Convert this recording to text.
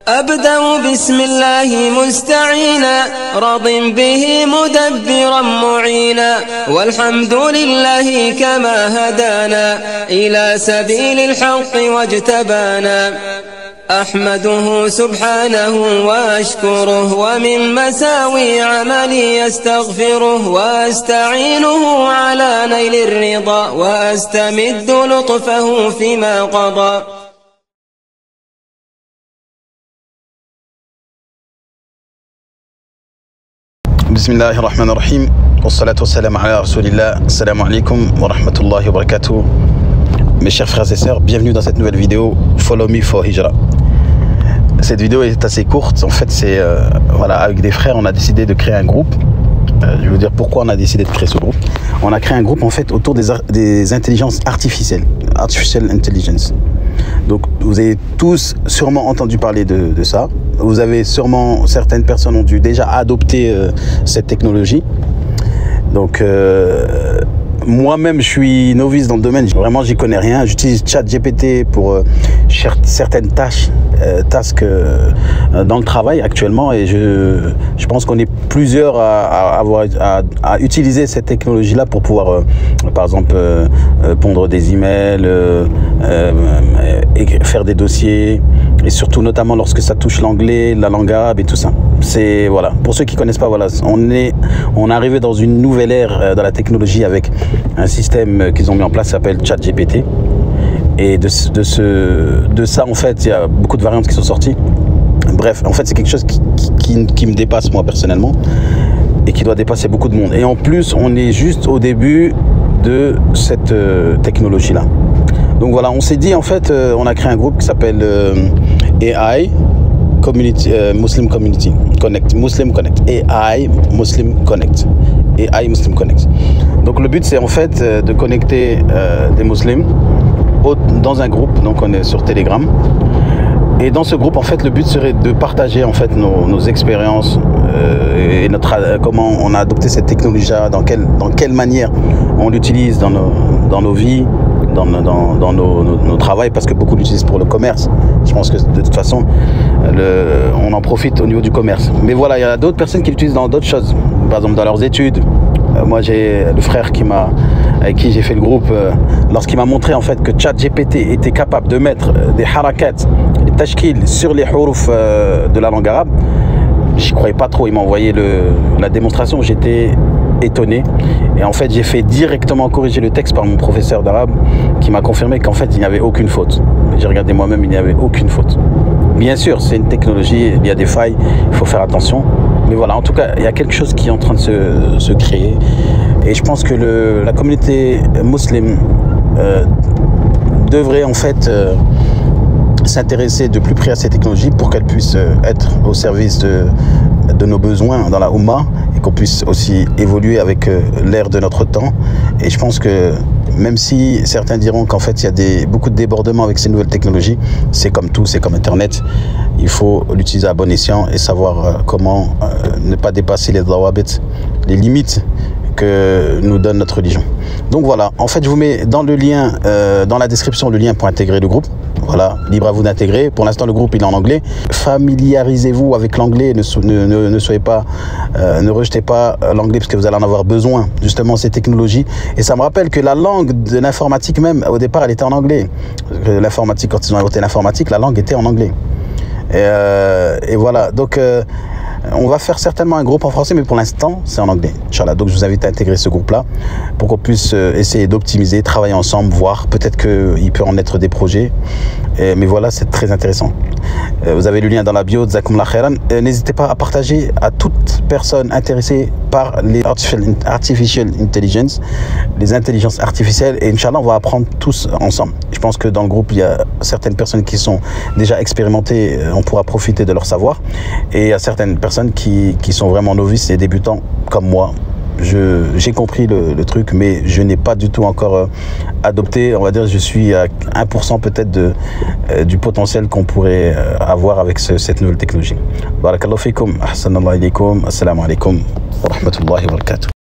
أبدأ بسم الله مستعينا راض به مدبرا معينا، والحمد لله كما هدانا إلى سبيل الحق واجتبانا. أحمده سبحانه وأشكره، ومن مساوي عملي أستغفره، وأستعينه على نيل الرضا، وأستمد لطفه فيما قضى. بسم الله الرحمن الرحيم والصلاة والسلام على Rasulillah. Assalamu alaikum wa rahmatullahi wa barakatuh. Mes chers frères et sœurs, bienvenue dans cette nouvelle vidéo Follow Me for Hijra. Cette vidéo est assez courte. En fait, c'est voilà, avec des frères, on a décidé de créer un groupe. Je vais vous dire pourquoi on a décidé de créer ce groupe. On a créé un groupe en fait autour des intelligences artificielles, Artificial Intelligence. Donc vous avez tous sûrement entendu parler de ça. Vous avez sûrement, certaines personnes ont dû déjà adopter cette technologie. Donc moi-même, je suis novice dans le domaine. Vraiment, j'y connais rien. J'utilise ChatGPT pour certaines tâches, tasks dans le travail actuellement. Et je pense qu'on est plusieurs à utiliser cette technologie-là pour pouvoir, par exemple, pondre des emails, faire des dossiers. Et surtout, notamment lorsque ça touche l'anglais, la langue arabe et tout ça. C'est voilà. Pour ceux qui connaissent pas, voilà, on est arrivé dans une nouvelle ère dans la technologie avec un système qu'ils ont mis en place qui s'appelle ChatGPT. Et de ça, en fait, il y a beaucoup de variantes qui sont sorties. Bref, en fait, c'est quelque chose qui me dépasse moi personnellement et qui doit dépasser beaucoup de monde. Et en plus, on est juste au début de cette technologie-là. Donc voilà, on s'est dit, en fait, on a créé un groupe qui s'appelle AI Community, Muslim Community Connect, Muslim Connect, AI Muslim Connect, AI Muslim Connect. Donc le but, c'est en fait de connecter des musulmans dans un groupe. Donc on est sur Telegram. Et dans ce groupe, en fait, le but serait de partager en fait nos expériences et comment on a adopté cette technologie-là, dans quelle manière on l'utilise dans nos vies, dans nos travails, parce que beaucoup l'utilisent pour le commerce. Je pense que de toute façon, on en profite au niveau du commerce. Mais voilà, il y a d'autres personnes qui l'utilisent dans d'autres choses, par exemple dans leurs études. Moi, j'ai le frère avec qui j'ai fait le groupe, lorsqu'il m'a montré en fait que ChatGPT était capable de mettre des harakat, des tashkil sur les huruf de la langue arabe. J'y croyais pas trop. Il m'a envoyé la démonstration, j'étais étonné. Et en fait, j'ai fait directement corriger le texte par mon professeur d'arabe qui m'a confirmé qu'en fait, il n'y avait aucune faute. J'ai regardé moi-même, il n'y avait aucune faute. Bien sûr, c'est une technologie, il y a des failles, il faut faire attention. Mais voilà, en tout cas, il y a quelque chose qui est en train de se créer. Et je pense que la communauté musulmane devrait en fait s'intéresser de plus près à ces technologies pour qu'elles puissent être au service de nos besoins dans la Oumma et qu'on puisse aussi évoluer avec l'ère de notre temps. Et je pense que même si certains diront qu'en fait il y a beaucoup de débordements avec ces nouvelles technologies, c'est comme tout, c'est comme Internet, il faut l'utiliser à bon escient et savoir comment ne pas dépasser les dawabit, les limites que nous donne notre religion. Donc voilà, en fait je vous mets dans le lien, dans la description, le lien pour intégrer le groupe. Voilà, libre à vous d'intégrer. Pour l'instant, le groupe il est en anglais. Familiarisez-vous avec l'anglais. Ne soyez pas, ne rejetez pas l'anglais parce que vous allez en avoir besoin. Justement, ces technologies. Et ça me rappelle que la langue de l'informatique même, au départ, elle était en anglais. L'informatique, quand ils ont inventé l'informatique, la langue était en anglais. Et voilà. Donc on va faire certainement un groupe en français, mais pour l'instant, c'est en anglais, Inch'Allah. Donc, je vous invite à intégrer ce groupe-là pour qu'on puisse essayer d'optimiser, travailler ensemble, voir. Peut-être qu'il peut en être des projets. Mais voilà, c'est très intéressant. Vous avez le lien dans la bio, Jazakumullah khairan. N'hésitez pas à partager à toute personne intéressée par les Artificial Intelligence, les intelligences artificielles. Et Inch'Allah, on va apprendre tous ensemble. Je pense que dans le groupe, il y a certaines personnes qui sont déjà expérimentées. On pourra profiter de leur savoir. Et il y a certaines personnes qui sont vraiment novices et débutants comme moi. J'ai compris le truc, mais je n'ai pas du tout encore adopté. On va dire, je suis à 1% peut-être du potentiel qu'on pourrait avoir avec cette nouvelle technologie. Barakallahu fikum, ahsanallahu ilaykum, assalamu alaikum wa rahmatullahi wa barakatuh.